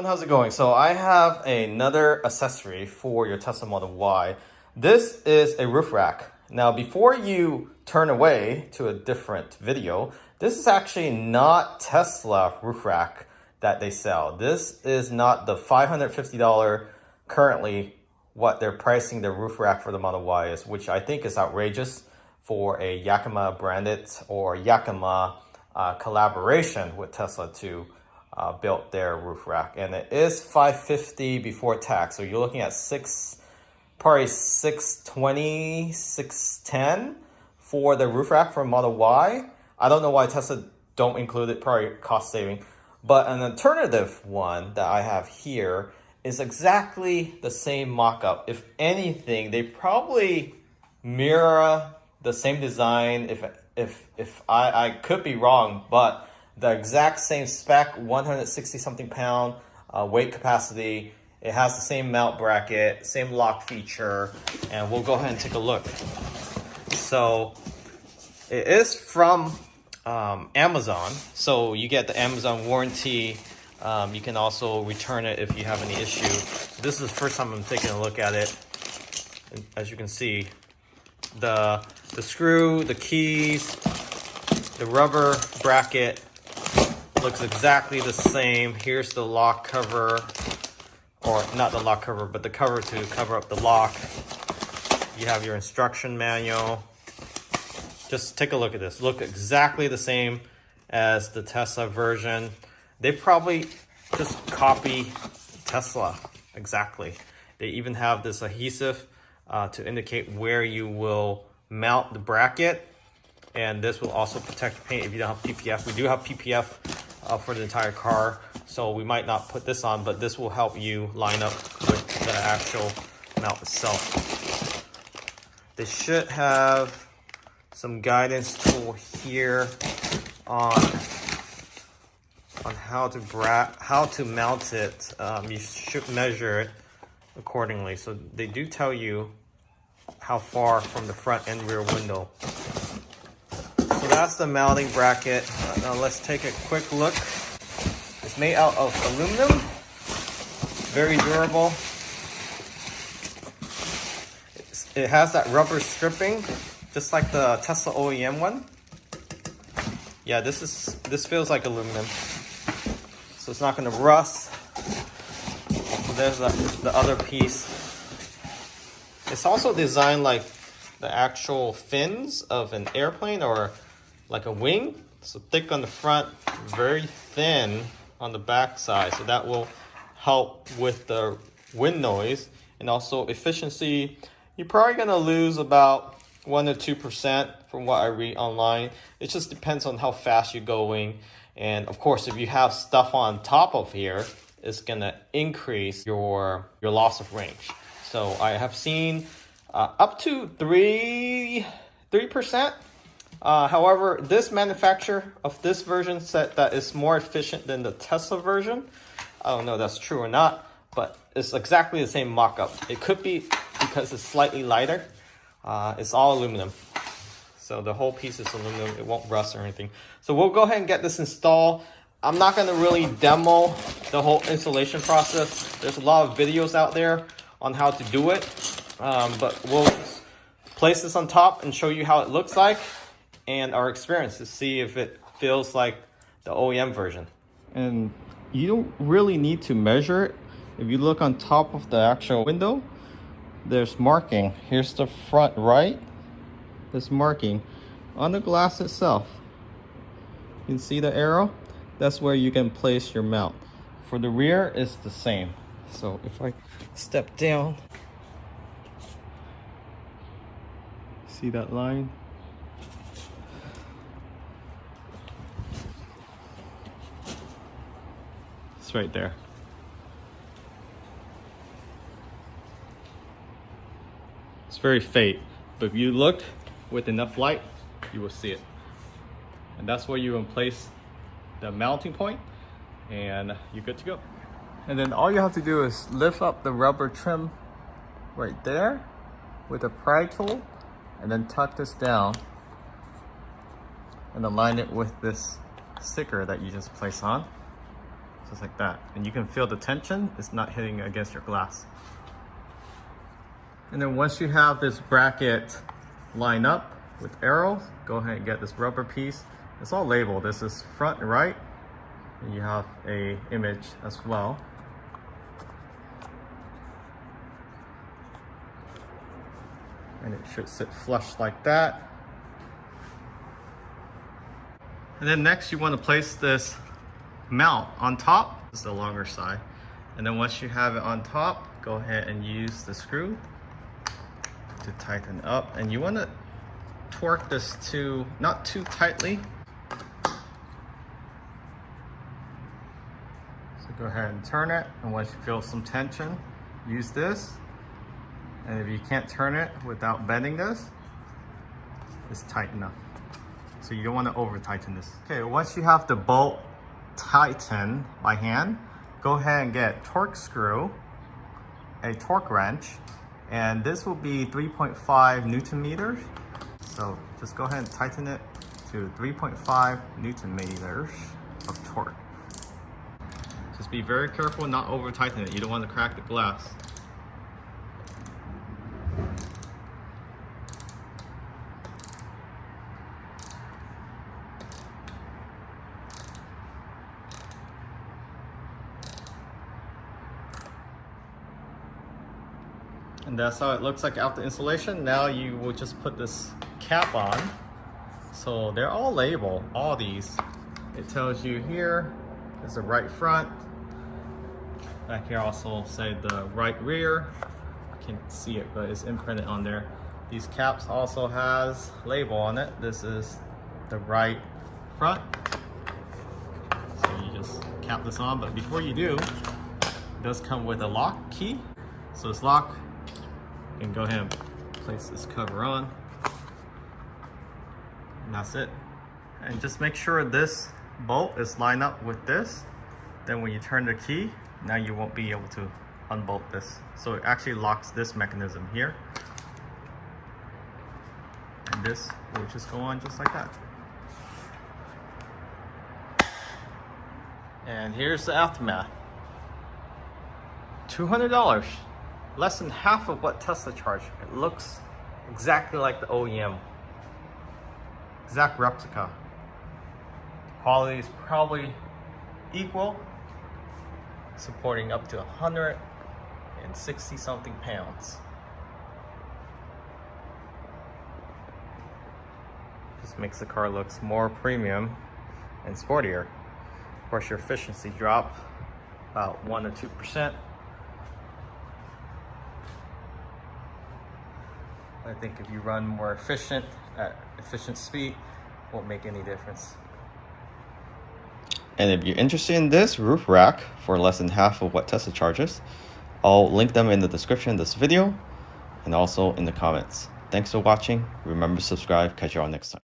How's it going? So I have another accessory for your Tesla Model Y. This is a roof rack. Now, before you turn away to a different video, this is actually not Tesla roof rack that they sell. This is not the $550 currently what they're pricing the roof rack for the Model Y is, which I think is outrageous for a Yakima branded or Yakima collaboration with Tesla to built their roof rack, and it is $550 before tax. So you're looking at probably $620, $610 for the roof rack for Model Y. I don't know why Tesla don't include it, probably cost saving. But an alternative one that I have here is exactly the same mock-up. If anything, they probably mirror the same design. If I could be wrong, but the exact same spec, 160 something pound weight capacity. It has the same mount bracket, same lock feature, and we'll go ahead and take a look. So it is from Amazon, so you get the Amazon warranty. You can also return it if you have any issue. So this is the first time I'm taking a look at it. And as you can see, the screw, the keys, the rubber bracket looks exactly the same. Here's the lock cover, or not the lock cover, but the cover to cover up the lock. You have your instruction manual. Just take a look at this. Look exactly the same as the Tesla version. They probably just copy Tesla exactly. They even have this adhesive to indicate where you will mount the bracket. And this will also protect your paint if you don't have PPF. We do have PPF for the entire car, so we might not put this on, but this will help you line up with the actual mount itself. They should have some guidance tool here on how to mount it. You should measure it accordingly. So they do tell you how far from the front and rear window. So that's the mounting bracket. Now let's take a quick look. It's made out of aluminum, very durable. It has that rubber stripping, just like the Tesla OEM one. Yeah, this feels like aluminum, so it's not going to rust. So there's the other piece. It's also designed like the actual fins of an airplane or like a wing. So thick on the front, very thin on the back side. So that will help with the wind noise and also efficiency. You're probably gonna lose about 1 or 2% from what I read online. It just depends on how fast you're going. And of course, if you have stuff on top of here, it's gonna increase your loss of range. So I have seen up to 3%. However, this manufacturer of this version said that it's more efficient than the Tesla version. I don't know if that's true or not, but it's exactly the same mock-up. It could be because it's slightly lighter. It's all aluminum. So the whole piece is aluminum. It won't rust or anything. So we'll go ahead and get this installed. I'm not going to really demo the whole installation process. There's a lot of videos out there on how to do it. But we'll place this on top and show you how it looks like and our experience to see if it feels like the OEM version. And you don't really need to measure it. If you look on top of the actual window, there's marking. Here's the front right. There's marking on the glass itself. You can see the arrow. That's where you can place your mount. For the rear, it's the same. So if I step down, see that line? It's right there. It's very faint, but if you look with enough light, you will see it. And that's where you will place the mounting point, and you're good to go. And then all you have to do is lift up the rubber trim right there with a pry tool, and then tuck this down and align it with this sticker that you just place on. just like that. And you can feel the tension, it's not hitting against your glass. And then once you have this bracket lined up with arrows, go ahead and get this rubber piece. It's all labeled. This is front and right, and you have a image as well. And it should sit flush like that. And then next you want to place this mount on top. This is the longer side. And then once you have it on top, go ahead and use the screw to tighten up. And you want to torque this to not too tightly. So go ahead and turn it, and once you feel some tension, use this. And if you can't turn it without bending this, it's tight enough. So you don't want to over tighten this. Okay, once you have the bolt tightened by hand, go ahead and get a torque screw, a torque wrench, and this will be 3.5 Newton meters. So just go ahead and tighten it to 3.5 Newton meters of torque. Just be very careful not over tighten it. You don't want to crack the glass. And that's how it looks like after installation. Now you will just put this cap on. So they're all labeled, all these. It tells you here is the right front. Back here also say the right rear. I can't see it, but it's imprinted on there. These caps also has label on it. This is the right front. So you just cap this on, but before you do, it does come with a lock key. So it's locked. You can go ahead and place this cover on. And that's it. And just make sure this bolt is lined up with this. Then when you turn the key, now you won't be able to unbolt this. So it actually locks this mechanism here. And this will just go on just like that. And here's the aftermath. $200. Less than half of what Tesla charged. It looks exactly like the OEM. Exact replica. Quality is probably equal, supporting up to 160 something pounds. Just makes the car looks more premium and sportier. Of course, your efficiency drop about 1 or 2%. I think if you run more efficient at efficient speed, won't make any difference. And if you're interested in this roof rack for less than half of what Tesla charges, I'll link them in the description of this video and also in the comments. Thanks for watching. Remember to subscribe. Catch you all next time.